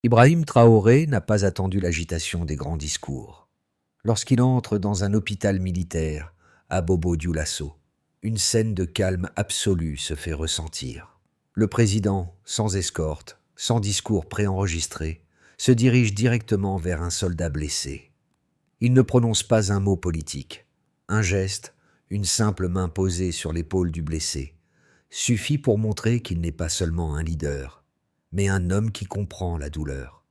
Ibrahim Traoré n'a pas attendu l'agitation des grands discours. Lorsqu'il entre dans un hôpital militaire, à Bobo-Dioulasso, une scène de calme absolu se fait ressentir. Le président, sans escorte, sans discours préenregistré, se dirige directement vers un soldat blessé. Il ne prononce pas un mot politique. Un geste, une simple main posée sur l'épaule du blessé, suffit pour montrer qu'il n'est pas seulement un leader, mais un homme qui comprend la douleur,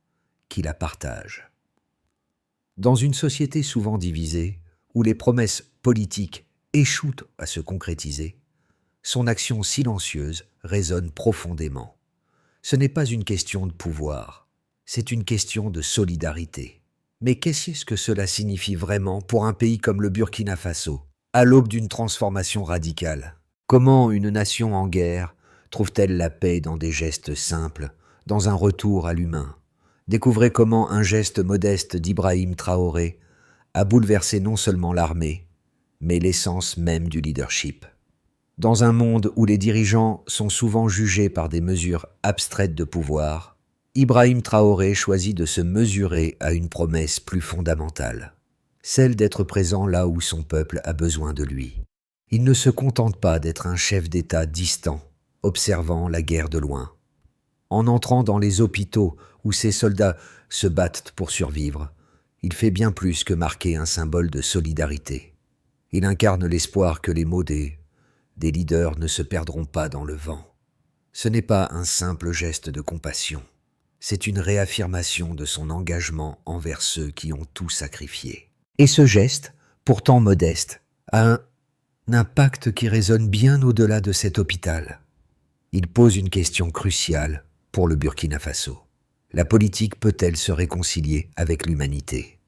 qui la partage. Dans une société souvent divisée, où les promesses politiques échouent à se concrétiser, son action silencieuse résonne profondément. Ce n'est pas une question de pouvoir, c'est une question de solidarité. Mais qu'est-ce que cela signifie vraiment pour un pays comme le Burkina Faso, à l'aube d'une transformation radicale? Comment une nation en guerre trouve-t-elle la paix dans des gestes simples, dans un retour à l'humain? Découvrez comment un geste modeste d'Ibrahim Traoré a bouleversé non seulement l'armée, mais l'essence même du leadership. Dans un monde où les dirigeants sont souvent jugés par des mesures abstraites de pouvoir, Ibrahim Traoré choisit de se mesurer à une promesse plus fondamentale, celle d'être présent là où son peuple a besoin de lui. Il ne se contente pas d'être un chef d'État distant, observant la guerre de loin. En entrant dans les hôpitaux où ses soldats se battent pour survivre, il fait bien plus que marquer un symbole de solidarité. Il incarne l'espoir que les mots des leaders ne se perdront pas dans le vent. Ce n'est pas un simple geste de compassion, c'est une réaffirmation de son engagement envers ceux qui ont tout sacrifié. Et ce geste, pourtant modeste, a un impact qui résonne bien au-delà de cet hôpital. Il pose une question cruciale pour le Burkina Faso. La politique peut-elle se réconcilier avec l'humanité?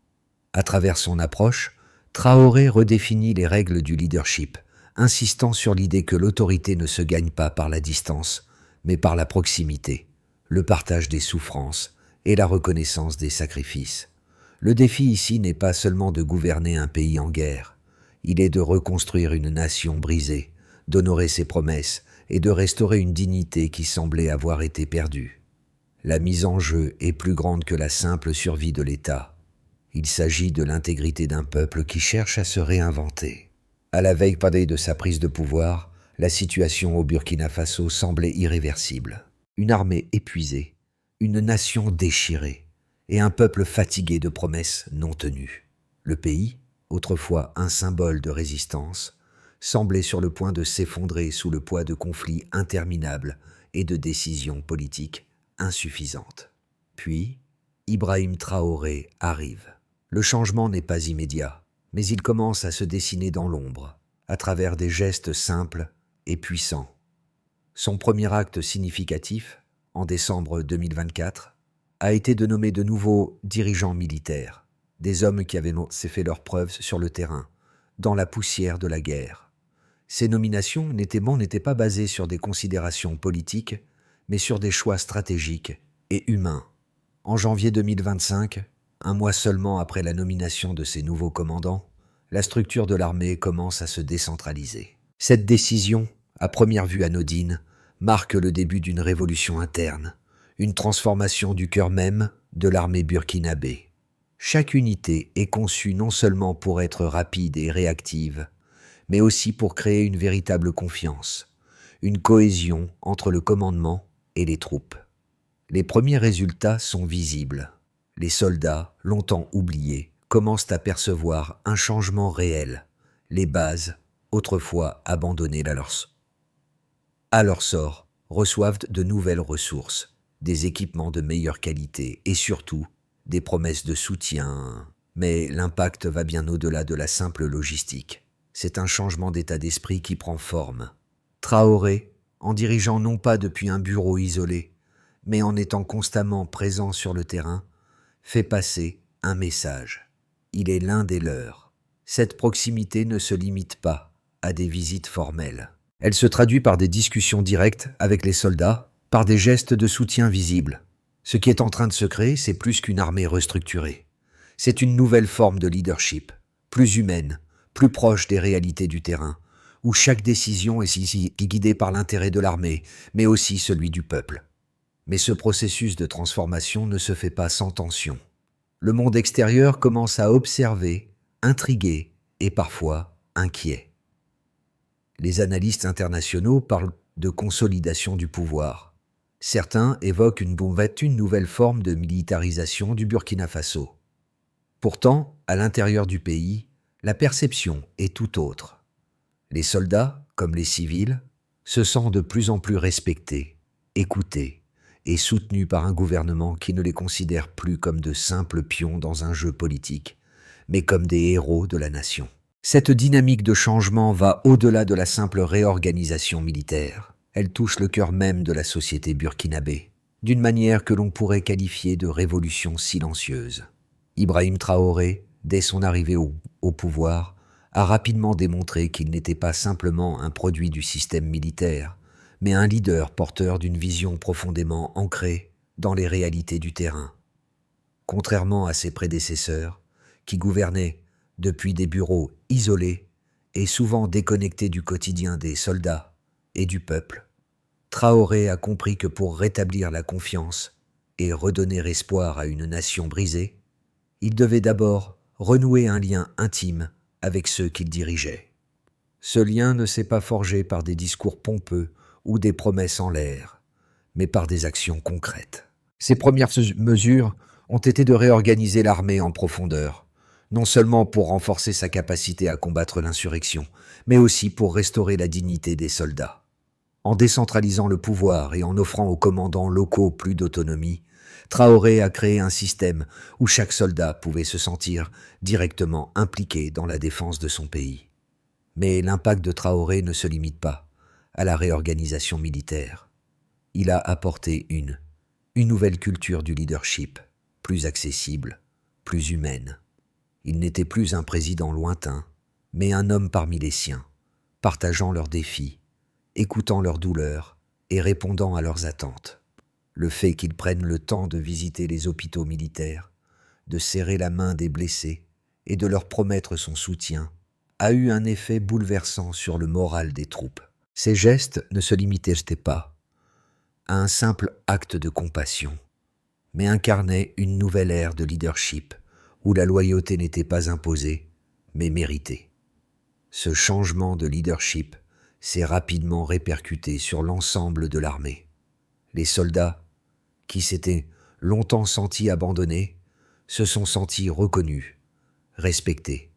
À travers son approche, Traoré redéfinit les règles du leadership, insistant sur l'idée que l'autorité ne se gagne pas par la distance, mais par la proximité, le partage des souffrances et la reconnaissance des sacrifices. Le défi ici n'est pas seulement de gouverner un pays en guerre, il est de reconstruire une nation brisée, d'honorer ses promesses et de restaurer une dignité qui semblait avoir été perdue. La mise en jeu est plus grande que la simple survie de l'État. Il s'agit de l'intégrité d'un peuple qui cherche à se réinventer. À la veille de sa prise de pouvoir, la situation au Burkina Faso semblait irréversible. Une armée épuisée, une nation déchirée et un peuple fatigué de promesses non tenues. Le pays, autrefois un symbole de résistance, semblait sur le point de s'effondrer sous le poids de conflits interminables et de décisions politiques insuffisantes. Puis, Ibrahim Traoré arrive. Le changement n'est pas immédiat, mais il commence à se dessiner dans l'ombre, à travers des gestes simples et puissants. Son premier acte significatif, en décembre 2024, a été de nommer de nouveaux dirigeants militaires, des hommes qui avaient fait leurs preuves sur le terrain, dans la poussière de la guerre. Ces nominations n'étaient pas basées sur des considérations politiques, mais sur des choix stratégiques et humains. En janvier 2025, un mois seulement après la nomination de ces nouveaux commandants, la structure de l'armée commence à se décentraliser. Cette décision, à première vue anodine, marque le début d'une révolution interne, une transformation du cœur même de l'armée burkinabé. Chaque unité est conçue non seulement pour être rapide et réactive, mais aussi pour créer une véritable confiance, une cohésion entre le commandement et les troupes. Les premiers résultats sont visibles. Les soldats, longtemps oubliés, commencent à percevoir un changement réel. Les bases, autrefois abandonnées à leur sort, reçoivent de nouvelles ressources, des équipements de meilleure qualité et surtout des promesses de soutien. Mais l'impact va bien au-delà de la simple logistique. C'est un changement d'état d'esprit qui prend forme. Traoré, en dirigeant non pas depuis un bureau isolé, mais en étant constamment présent sur le terrain, fait passer un message. Il est l'un des leurs. Cette proximité ne se limite pas à des visites formelles. Elle se traduit par des discussions directes avec les soldats, par des gestes de soutien visibles. Ce qui est en train de se créer, c'est plus qu'une armée restructurée. C'est une nouvelle forme de leadership, plus humaine, plus proche des réalités du terrain, où chaque décision est guidée par l'intérêt de l'armée, mais aussi celui du peuple. Mais ce processus de transformation ne se fait pas sans tension. Le monde extérieur commence à observer, intrigué et parfois inquiet. Les analystes internationaux parlent de consolidation du pouvoir. Certains évoquent une nouvelle forme de militarisation du Burkina Faso. Pourtant, à l'intérieur du pays, la perception est tout autre. Les soldats, comme les civils, se sentent de plus en plus respectés, écoutés et soutenus par un gouvernement qui ne les considère plus comme de simples pions dans un jeu politique, mais comme des héros de la nation. Cette dynamique de changement va au-delà de la simple réorganisation militaire. Elle touche le cœur même de la société burkinabé, d'une manière que l'on pourrait qualifier de révolution silencieuse. Ibrahim Traoré, dès son arrivée au pouvoir, a rapidement démontré qu'il n'était pas simplement un produit du système militaire, mais un leader porteur d'une vision profondément ancrée dans les réalités du terrain. Contrairement à ses prédécesseurs, qui gouvernaient depuis des bureaux isolés et souvent déconnectés du quotidien des soldats et du peuple, Traoré a compris que pour rétablir la confiance et redonner espoir à une nation brisée, il devait d'abord renouer un lien intime avec ceux qu'il dirigeait. Ce lien ne s'est pas forgé par des discours pompeux ou des promesses en l'air, mais par des actions concrètes. Ses premières mesures ont été de réorganiser l'armée en profondeur, non seulement pour renforcer sa capacité à combattre l'insurrection, mais aussi pour restaurer la dignité des soldats. En décentralisant le pouvoir et en offrant aux commandants locaux plus d'autonomie, Traoré a créé un système où chaque soldat pouvait se sentir directement impliqué dans la défense de son pays. Mais l'impact de Traoré ne se limite pas à la réorganisation militaire. Il a apporté une nouvelle culture du leadership, plus accessible, plus humaine. Il n'était plus un président lointain, mais un homme parmi les siens, partageant leurs défis, écoutant leurs douleurs et répondant à leurs attentes. Le fait qu'il prenne le temps de visiter les hôpitaux militaires, de serrer la main des blessés et de leur promettre son soutien a eu un effet bouleversant sur le moral des troupes. Ces gestes ne se limitaient pas à un simple acte de compassion, mais incarnaient une nouvelle ère de leadership où la loyauté n'était pas imposée, mais méritée. Ce changement de leadership s'est rapidement répercuté sur l'ensemble de l'armée. Les soldats, qui s'étaient longtemps sentis abandonnés, se sont sentis reconnus, respectés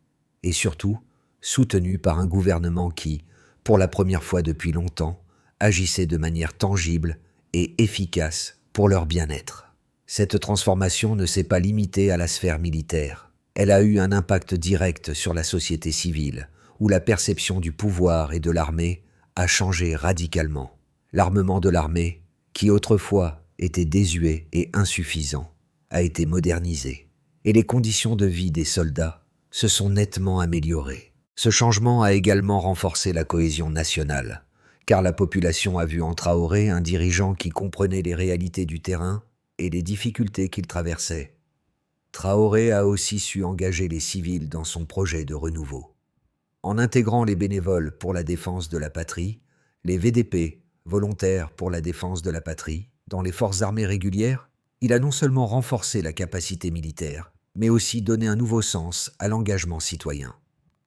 et surtout soutenus par un gouvernement qui, pour la première fois depuis longtemps, agissait de manière tangible et efficace pour leur bien-être. Cette transformation ne s'est pas limitée à la sphère militaire. Elle a eu un impact direct sur la société civile, où la perception du pouvoir et de l'armée a changé radicalement. L'armement de l'armée, qui autrefois était désuet et insuffisant, a été modernisé, et les conditions de vie des soldats se sont nettement améliorées. Ce changement a également renforcé la cohésion nationale, car la population a vu en Traoré un dirigeant qui comprenait les réalités du terrain et les difficultés qu'il traversait. Traoré a aussi su engager les civils dans son projet de renouveau. En intégrant les bénévoles pour la défense de la patrie, les VDP, volontaires pour la défense de la patrie, dans les forces armées régulières, il a non seulement renforcé la capacité militaire, mais aussi donné un nouveau sens à l'engagement citoyen.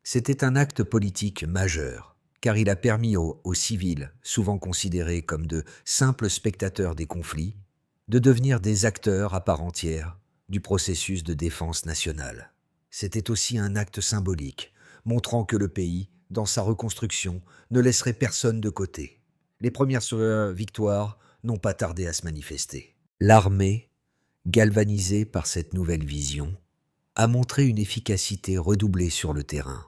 C'était un acte politique majeur, car il a permis aux civils, souvent considérés comme de simples spectateurs des conflits, de devenir des acteurs à part entière du processus de défense nationale. C'était aussi un acte symbolique, montrant que le pays, dans sa reconstruction, ne laisserait personne de côté. Les premières victoires n'ont pas tardé à se manifester. L'armée, galvanisée par cette nouvelle vision, a montré une efficacité redoublée sur le terrain.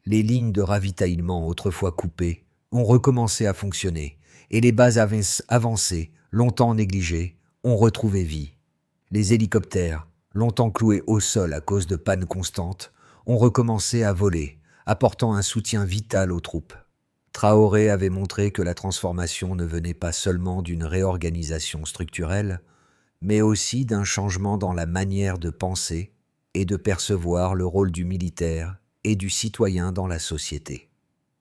Les lignes de ravitaillement autrefois coupées ont recommencé à fonctionner et les bases avancées, longtemps négligées, ont retrouvé vie. Les hélicoptères, longtemps cloués au sol à cause de pannes constantes, ont recommencé à voler, apportant un soutien vital aux troupes. Traoré avait montré que la transformation ne venait pas seulement d'une réorganisation structurelle, mais aussi d'un changement dans la manière de penser et de percevoir le rôle du militaire et du citoyen dans la société.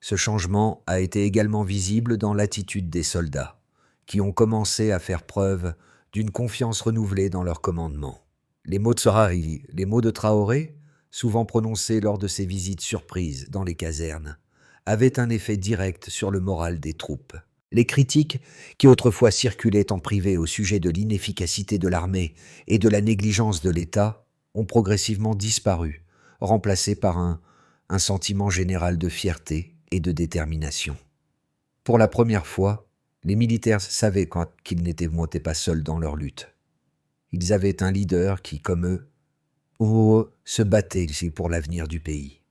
Ce changement a été également visible dans l'attitude des soldats, qui ont commencé à faire preuve d'une confiance renouvelée dans leur commandement. Les mots de Sorari, les mots de Traoré, souvent prononcés lors de ses visites surprises dans les casernes, avaient un effet direct sur le moral des troupes. Les critiques, qui autrefois circulaient en privé au sujet de l'inefficacité de l'armée et de la négligence de l'État, ont progressivement disparu, remplacées par un sentiment général de fierté et de détermination. Pour la première fois, les militaires savaient qu'ils n'étaient pas seuls dans leur lutte. Ils avaient un leader qui, comme eux, se battait pour l'avenir du pays.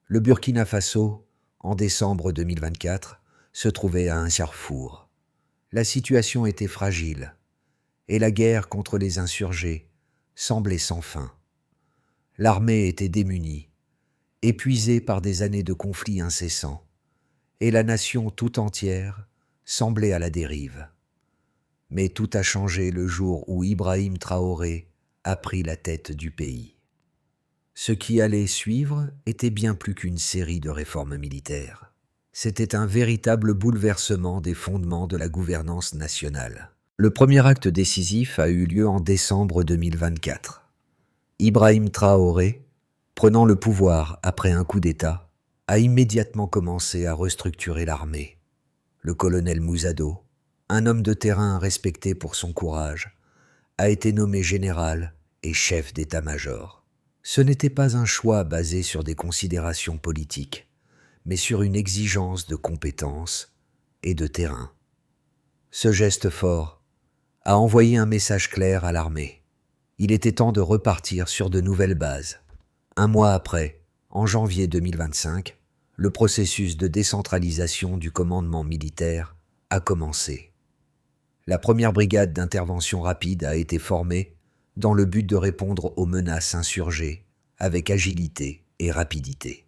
Le Burkina Faso, en décembre 2024, se trouvait à un carrefour. La situation était fragile, et la guerre contre les insurgés semblait sans fin. L'armée était démunie, épuisée par des années de conflits incessants, et la nation tout entière semblait à la dérive. Mais tout a changé le jour où Ibrahim Traoré a pris la tête du pays. Ce qui allait suivre était bien plus qu'une série de réformes militaires. C'était un véritable bouleversement des fondements de la gouvernance nationale. Le premier acte décisif a eu lieu en décembre 2024. Ibrahim Traoré, prenant le pouvoir après un coup d'État, a immédiatement commencé à restructurer l'armée. Le colonel Mouzado, un homme de terrain respecté pour son courage, a été nommé général et chef d'état-major. Ce n'était pas un choix basé sur des considérations politiques, mais sur une exigence de compétence et de terrain. Ce geste fort a envoyé un message clair à l'armée. Il était temps de repartir sur de nouvelles bases. Un mois après, en janvier 2025, le processus de décentralisation du commandement militaire a commencé. La première brigade d'intervention rapide a été formée dans le but de répondre aux menaces insurgées avec agilité et rapidité.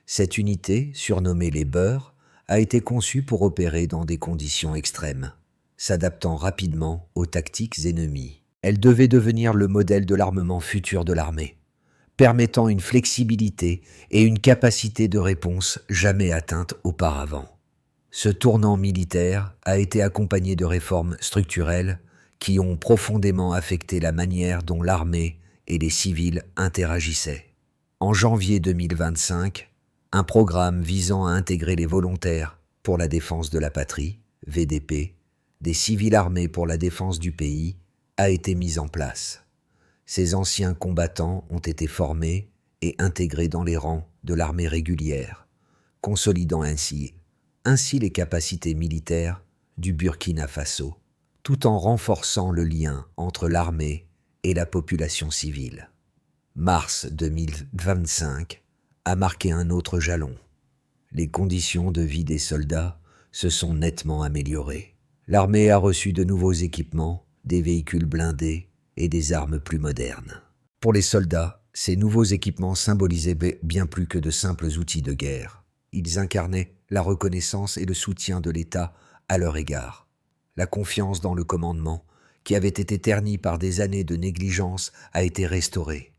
Cette unité, surnommée les Beurs, a été conçue pour opérer dans des conditions extrêmes, s'adaptant rapidement aux tactiques ennemies. Elle devait devenir le modèle de l'armement futur de l'armée, permettant une flexibilité et une capacité de réponse jamais atteintes auparavant. Ce tournant militaire a été accompagné de réformes structurelles qui ont profondément affecté la manière dont l'armée et les civils interagissaient. En janvier 2025, un programme visant à intégrer les volontaires pour la défense de la patrie, VDP, des civils armés pour la défense du pays, a été mis en place. Ces anciens combattants ont été formés et intégrés dans les rangs de l'armée régulière, consolidant ainsi les capacités militaires du Burkina Faso, tout en renforçant le lien entre l'armée et la population civile. Mars 2025 a marqué un autre jalon. Les conditions de vie des soldats se sont nettement améliorées. L'armée a reçu de nouveaux équipements, des véhicules blindés et des armes plus modernes. Pour les soldats, ces nouveaux équipements symbolisaient bien plus que de simples outils de guerre. Ils incarnaient la reconnaissance et le soutien de l'État à leur égard. La confiance dans le commandement, qui avait été ternie par des années de négligence, a été restaurée.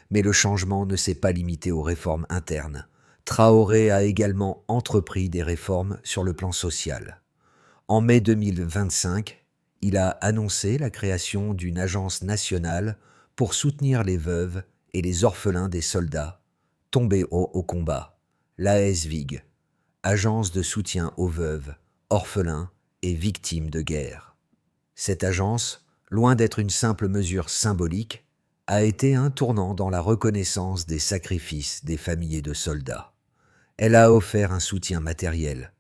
Mais le changement ne s'est pas limité aux réformes internes. Traoré a également entrepris des réformes sur le plan social. En mai 2025, il a annoncé la création d'une agence nationale pour soutenir les veuves et les orphelins des soldats tombés au combat, l'ASVIG, Agence de soutien aux veuves, orphelins et victimes de guerre. Cette agence, loin d'être une simple mesure symbolique, a été un tournant dans la reconnaissance des sacrifices des familles de soldats. Elle a offert un soutien matériel,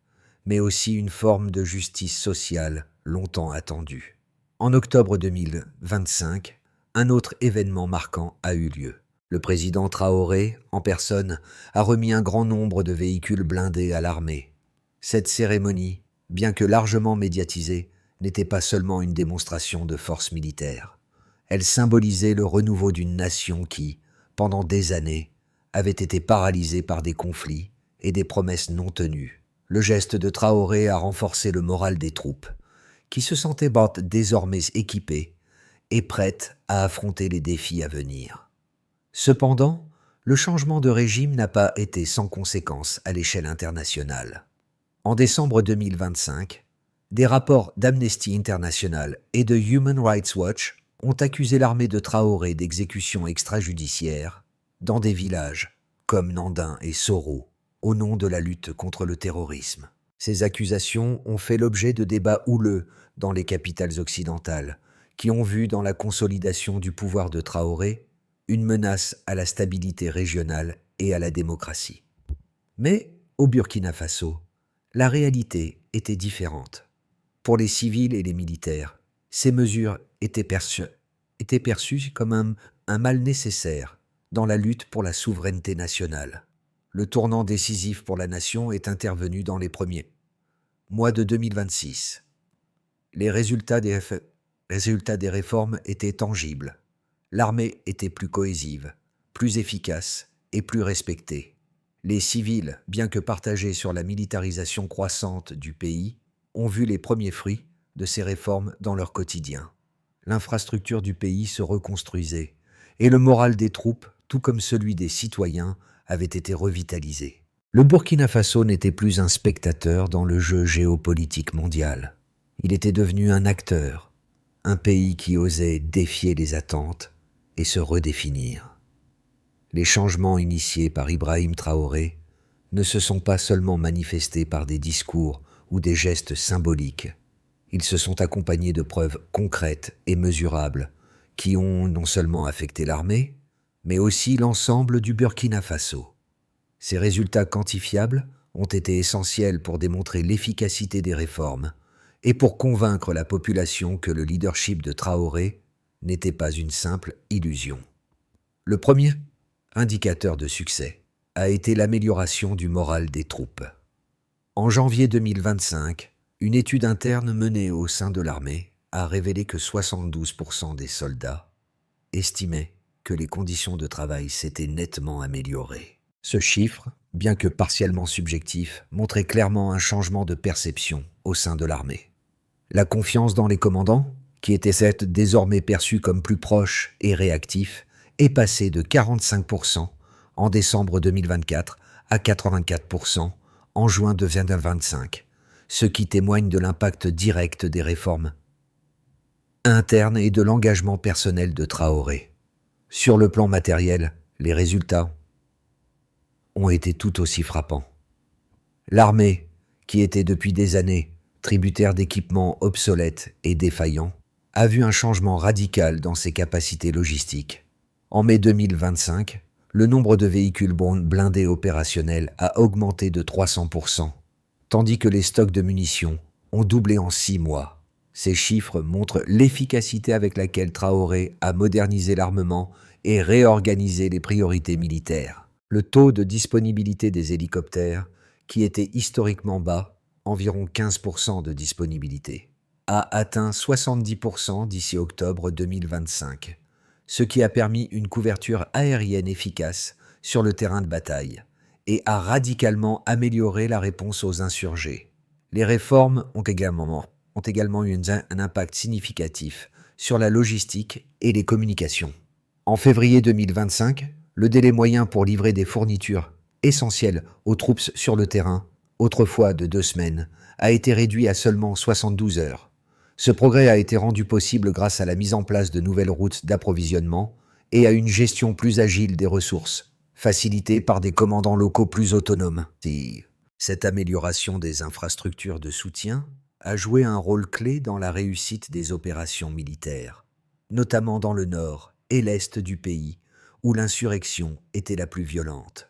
mais aussi une forme de justice sociale longtemps attendue. En octobre 2025, un autre événement marquant a eu lieu. Le président Traoré, en personne, a remis un grand nombre de véhicules blindés à l'armée. Cette cérémonie, bien que largement médiatisée, n'était pas seulement une démonstration de force militaire. Elle symbolisait le renouveau d'une nation qui, pendant des années, avait été paralysée par des conflits et des promesses non tenues. Le geste de Traoré a renforcé le moral des troupes, qui se sentaient désormais équipées et prêtes à affronter les défis à venir. Cependant, le changement de régime n'a pas été sans conséquences à l'échelle internationale. En décembre 2025, Des rapports d'Amnesty International et de Human Rights Watch ont accusé l'armée de Traoré d'exécutions extrajudiciaires dans des villages comme Nandin et Soro, au nom de la lutte contre le terrorisme. Ces accusations ont fait l'objet de débats houleux dans les capitales occidentales, qui ont vu dans la consolidation du pouvoir de Traoré une menace à la stabilité régionale et à la démocratie. Mais, au Burkina Faso, la réalité était différente. Pour les civils et les militaires, ces mesures étaient perçues comme un mal nécessaire dans la lutte pour la souveraineté nationale. Le tournant décisif pour la nation est intervenu dans les premiers mois de 2026. Les résultats des réformes étaient tangibles. L'armée était plus cohésive, plus efficace et plus respectée. Les civils, bien que partagés sur la militarisation croissante du pays, ont vu les premiers fruits de ces réformes dans leur quotidien. L'infrastructure du pays se reconstruisait et le moral des troupes, tout comme celui des citoyens, avait été revitalisé. Le Burkina Faso n'était plus un spectateur dans le jeu géopolitique mondial. Il était devenu un acteur, un pays qui osait défier les attentes et se redéfinir. Les changements initiés par Ibrahim Traoré ne se sont pas seulement manifestés par des discours ou des gestes symboliques. Ils se sont accompagnés de preuves concrètes et mesurables qui ont non seulement affecté l'armée, mais aussi l'ensemble du Burkina Faso. Ces résultats quantifiables ont été essentiels pour démontrer l'efficacité des réformes et pour convaincre la population que le leadership de Traoré n'était pas une simple illusion. Le premier indicateur de succès a été l'amélioration du moral des troupes. En janvier 2025, une étude interne menée au sein de l'armée a révélé que 72% des soldats estimaient que les conditions de travail s'étaient nettement améliorées. Ce chiffre, bien que partiellement subjectif, montrait clairement un changement de perception au sein de l'armée. La confiance dans les commandants, qui étaient désormais perçus comme plus proches et réactifs, est passée de 45% en décembre 2024 à 84% en juin 2025, ce qui témoigne de l'impact direct des réformes internes et de l'engagement personnel de Traoré. Sur le plan matériel, les résultats ont été tout aussi frappants. L'armée, qui était depuis des années tributaire d'équipements obsolètes et défaillants, a vu un changement radical dans ses capacités logistiques. En mai 2025, le nombre de véhicules blindés opérationnels a augmenté de 300%, tandis que les stocks de munitions ont doublé en 6 mois. Ces chiffres montrent l'efficacité avec laquelle Traoré a modernisé l'armement et réorganisé les priorités militaires. Le taux de disponibilité des hélicoptères, qui était historiquement bas, environ 15% de disponibilité, a atteint 70% d'ici octobre 2025, ce qui a permis une couverture aérienne efficace sur le terrain de bataille et a radicalement amélioré la réponse aux insurgés. Les réformes ont également eu un impact significatif sur la logistique et les communications. En février 2025, le délai moyen pour livrer des fournitures essentielles aux troupes sur le terrain, autrefois de 2 semaines, a été réduit à seulement 72 heures. Ce progrès a été rendu possible grâce à la mise en place de nouvelles routes d'approvisionnement et à une gestion plus agile des ressources, facilitée par des commandants locaux plus autonomes. Cette amélioration des infrastructures de soutien a joué un rôle clé dans la réussite des opérations militaires, notamment dans le nord et l'est du pays, où l'insurrection était la plus violente.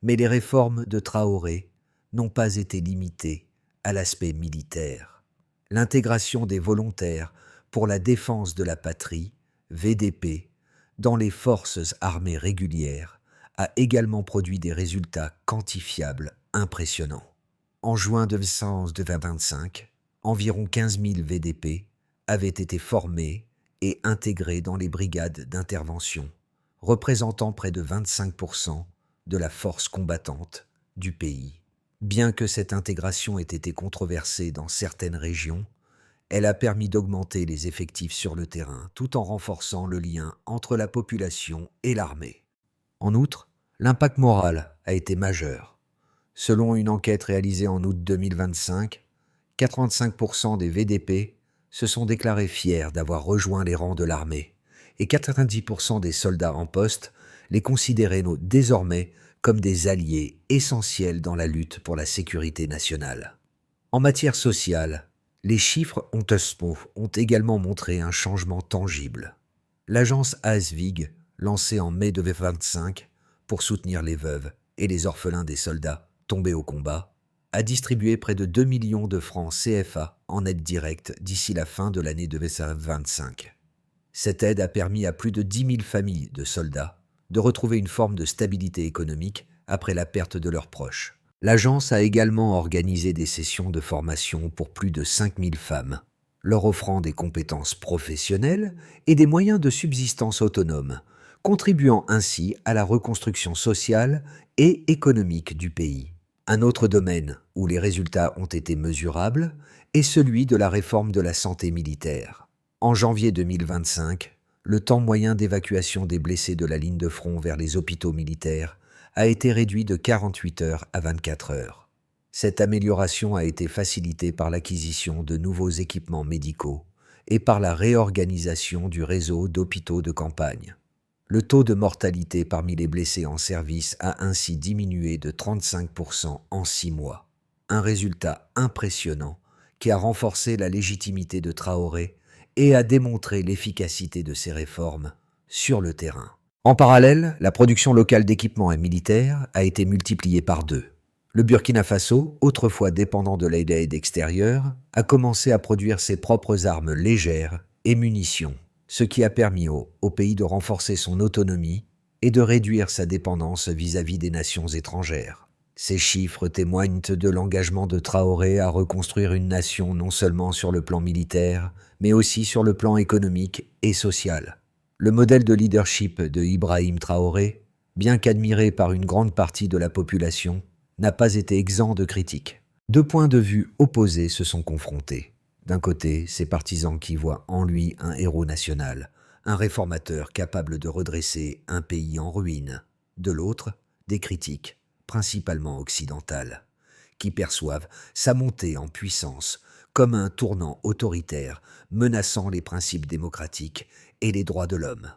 Mais les réformes de Traoré n'ont pas été limitées à l'aspect militaire. L'intégration des volontaires pour la défense de la patrie, VDP, dans les forces armées régulières a également produit des résultats quantifiables impressionnants. En juin 2025, environ 15 000 VDP avaient été formés et intégrés dans les brigades d'intervention, représentant près de 25% de la force combattante du pays. Bien que cette intégration ait été controversée dans certaines régions, elle a permis d'augmenter les effectifs sur le terrain tout en renforçant le lien entre la population et l'armée. En outre, l'impact moral a été majeur. Selon une enquête réalisée en août 2025, 85% des VDP se sont déclarés fiers d'avoir rejoint les rangs de l'armée et 90% des soldats en poste les considéraient désormais comme des alliés essentiels dans la lutte pour la sécurité nationale. En matière sociale, les chiffres ont également montré un changement tangible. L'agence ASVIG, lancée en mai 2025 pour soutenir les veuves et les orphelins des soldats tombés au combat, a distribué près de 2 millions de francs CFA en aide directe d'ici la fin de l'année 2025. Cette aide a permis à plus de 10 000 familles de soldats de retrouver une forme de stabilité économique après la perte de leurs proches. L'agence a également organisé des sessions de formation pour plus de 5 000 femmes, leur offrant des compétences professionnelles et des moyens de subsistance autonomes, contribuant ainsi à la reconstruction sociale et économique du pays. Un autre domaine où les résultats ont été mesurables est celui de la réforme de la santé militaire. En janvier 2025, le temps moyen d'évacuation des blessés de la ligne de front vers les hôpitaux militaires a été réduit de 48 heures à 24 heures. Cette amélioration a été facilitée par l'acquisition de nouveaux équipements médicaux et par la réorganisation du réseau d'hôpitaux de campagne. Le taux de mortalité parmi les blessés en service a ainsi diminué de 35% en 6 mois. Un résultat impressionnant qui a renforcé la légitimité de Traoré et a démontré l'efficacité de ces réformes sur le terrain. En parallèle, la production locale d'équipements militaires a été multipliée par 2. Le Burkina Faso, autrefois dépendant de l'aide extérieure, a commencé à produire ses propres armes légères et munitions, ce qui a permis au pays de renforcer son autonomie et de réduire sa dépendance vis-à-vis des nations étrangères. Ces chiffres témoignent de l'engagement de Traoré à reconstruire une nation non seulement sur le plan militaire, mais aussi sur le plan économique et social. Le modèle de leadership de Ibrahim Traoré, bien qu'admiré par une grande partie de la population, n'a pas été exempt de critiques. 2 points de vue opposés se sont confrontés. D'un côté, ses partisans qui voient en lui un héros national, un réformateur capable de redresser un pays en ruine. De l'autre, des critiques, principalement occidentales, qui perçoivent sa montée en puissance comme un tournant autoritaire menaçant les principes démocratiques et les droits de l'homme.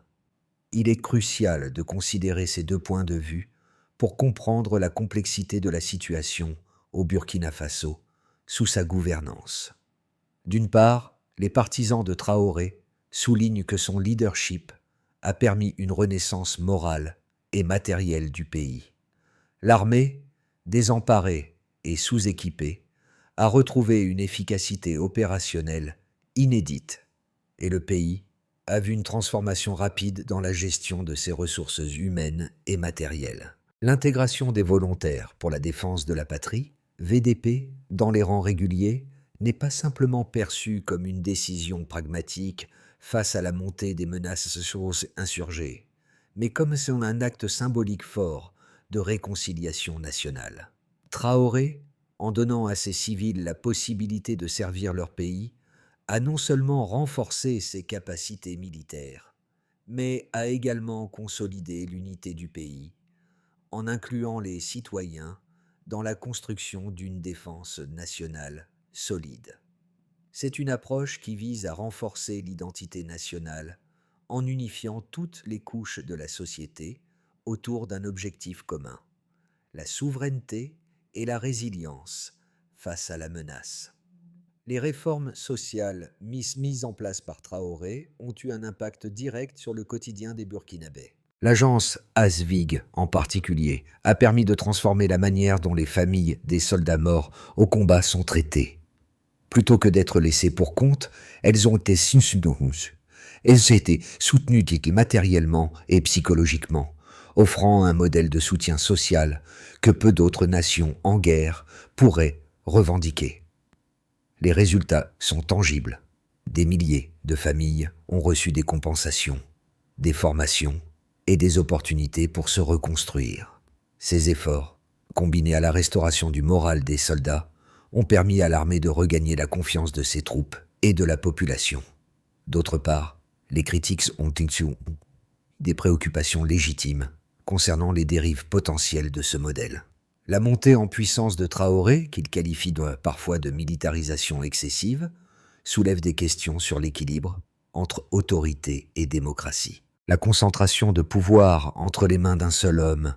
Il est crucial de considérer ces 2 points de vue pour comprendre la complexité de la situation au Burkina Faso sous sa gouvernance. D'une part, les partisans de Traoré soulignent que son leadership a permis une renaissance morale et matérielle du pays. L'armée, désemparée et sous-équipée, a retrouvé une efficacité opérationnelle inédite et le pays a vu une transformation rapide dans la gestion de ses ressources humaines et matérielles. L'intégration des volontaires pour la défense de la patrie, VDP, dans les rangs réguliers, n'est pas simplement perçue comme une décision pragmatique face à la montée des menaces insurgées, mais comme un acte symbolique fort de réconciliation nationale. Traoré, en donnant à ses civils la possibilité de servir leur pays, a non seulement renforcé ses capacités militaires, mais a également consolidé l'unité du pays, en incluant les citoyens dans la construction d'une défense nationale solide. C'est une approche qui vise à renforcer l'identité nationale en unifiant toutes les couches de la société autour d'un objectif commun, la souveraineté et la résilience face à la menace. Les réformes sociales mises en place par Traoré ont eu un impact direct sur le quotidien des Burkinabés. L'agence ASVIG, en particulier, a permis de transformer la manière dont les familles des soldats morts au combat sont traitées. Plutôt que d'être laissées pour compte, elles ont été soutenues matériellement et psychologiquement, offrant un modèle de soutien social que peu d'autres nations en guerre pourraient revendiquer. Les résultats sont tangibles. Des milliers de familles ont reçu des compensations, des formations et des opportunités pour se reconstruire. Ces efforts, combinés à la restauration du moral des soldats, ont permis à l'armée de regagner la confiance de ses troupes et de la population. D'autre part, les critiques ont des préoccupations légitimes concernant les dérives potentielles de ce modèle. La montée en puissance de Traoré, qu'il qualifie parfois de militarisation excessive, soulève des questions sur l'équilibre entre autorité et démocratie. La concentration de pouvoir entre les mains d'un seul homme,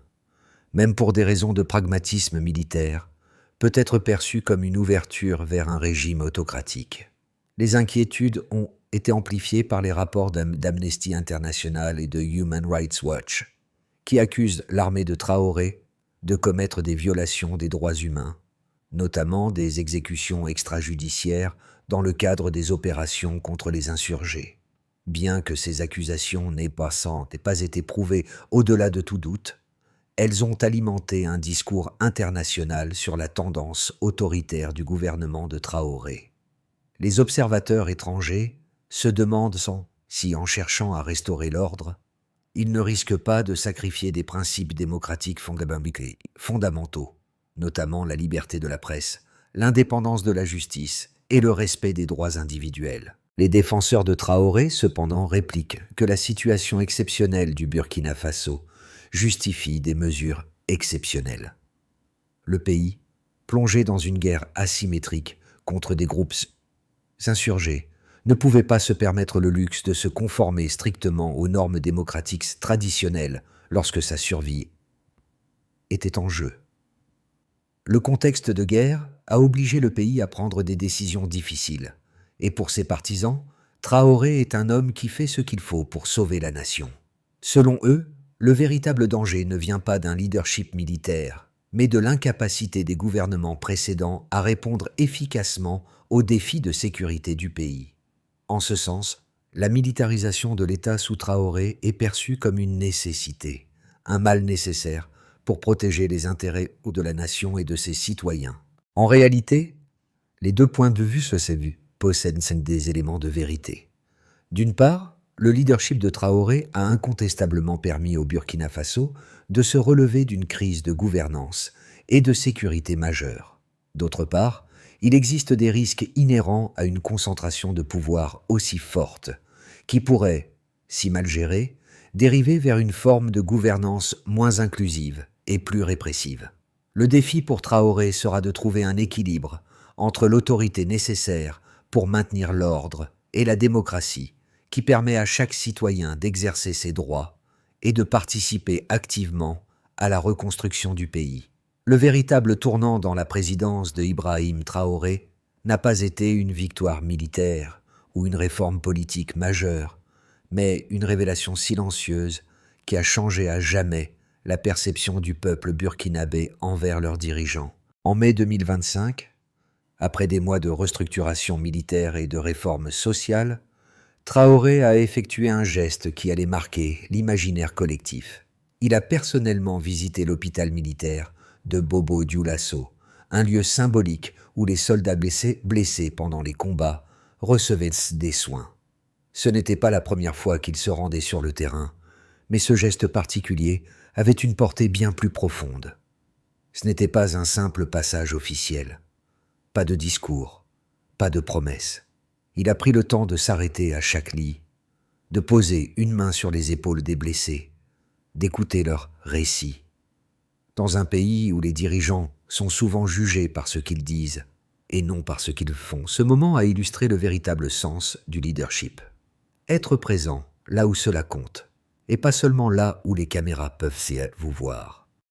même pour des raisons de pragmatisme militaire, peut être perçue comme une ouverture vers un régime autocratique. Les inquiétudes ont été amplifiées par les rapports d'Amnesty International et de Human Rights Watch, qui accusent l'armée de Traoré de commettre des violations des droits humains, notamment des exécutions extrajudiciaires dans le cadre des opérations contre les insurgés. Bien que ces accusations n'aient pas été prouvées au-delà de tout doute, elles ont alimenté un discours international sur la tendance autoritaire du gouvernement de Traoré. Les observateurs étrangers se demandent si, en cherchant à restaurer l'ordre, ils ne risquent pas de sacrifier des principes démocratiques fondamentaux, notamment la liberté de la presse, l'indépendance de la justice et le respect des droits individuels. Les défenseurs de Traoré, cependant, répliquent que la situation exceptionnelle du Burkina Faso justifie des mesures exceptionnelles. Le pays, plongé dans une guerre asymétrique contre des groupes insurgés, ne pouvait pas se permettre le luxe de se conformer strictement aux normes démocratiques traditionnelles lorsque sa survie était en jeu. Le contexte de guerre a obligé le pays à prendre des décisions difficiles, et pour ses partisans, Traoré est un homme qui fait ce qu'il faut pour sauver la nation. Selon eux, le véritable danger ne vient pas d'un leadership militaire, mais de l'incapacité des gouvernements précédents à répondre efficacement aux défis de sécurité du pays. En ce sens, la militarisation de l'État sous Traoré est perçue comme une nécessité, un mal nécessaire pour protéger les intérêts de la nation et de ses citoyens. En réalité, les deux points de vue possèdent des éléments de vérité. D'une part, le leadership de Traoré a incontestablement permis au Burkina Faso de se relever d'une crise de gouvernance et de sécurité majeure. D'autre part, il existe des risques inhérents à une concentration de pouvoir aussi forte, qui pourrait, si mal gérée, dériver vers une forme de gouvernance moins inclusive et plus répressive. Le défi pour Traoré sera de trouver un équilibre entre l'autorité nécessaire pour maintenir l'ordre et la démocratie, qui permet à chaque citoyen d'exercer ses droits et de participer activement à la reconstruction du pays. Le véritable tournant dans la présidence de Ibrahim Traoré n'a pas été une victoire militaire ou une réforme politique majeure, mais une révélation silencieuse qui a changé à jamais la perception du peuple burkinabé envers leurs dirigeants. En mai 2025, après des mois de restructuration militaire et de réformes sociales, Traoré a effectué un geste qui allait marquer l'imaginaire collectif. Il a personnellement visité l'hôpital militaire de Bobo-Dioulasso, un lieu symbolique où les soldats blessés pendant les combats recevaient des soins. Ce n'était pas la première fois qu'il se rendait sur le terrain, mais ce geste particulier avait une portée bien plus profonde. Ce n'était pas un simple passage officiel. Pas de discours, pas de promesses. Il a pris le temps de s'arrêter à chaque lit, de poser une main sur les épaules des blessés, d'écouter leurs récits. Dans un pays où les dirigeants sont souvent jugés par ce qu'ils disent et non par ce qu'ils font, ce moment a illustré le véritable sens du leadership. Être présent là où cela compte, et pas seulement là où les caméras peuvent vous voir.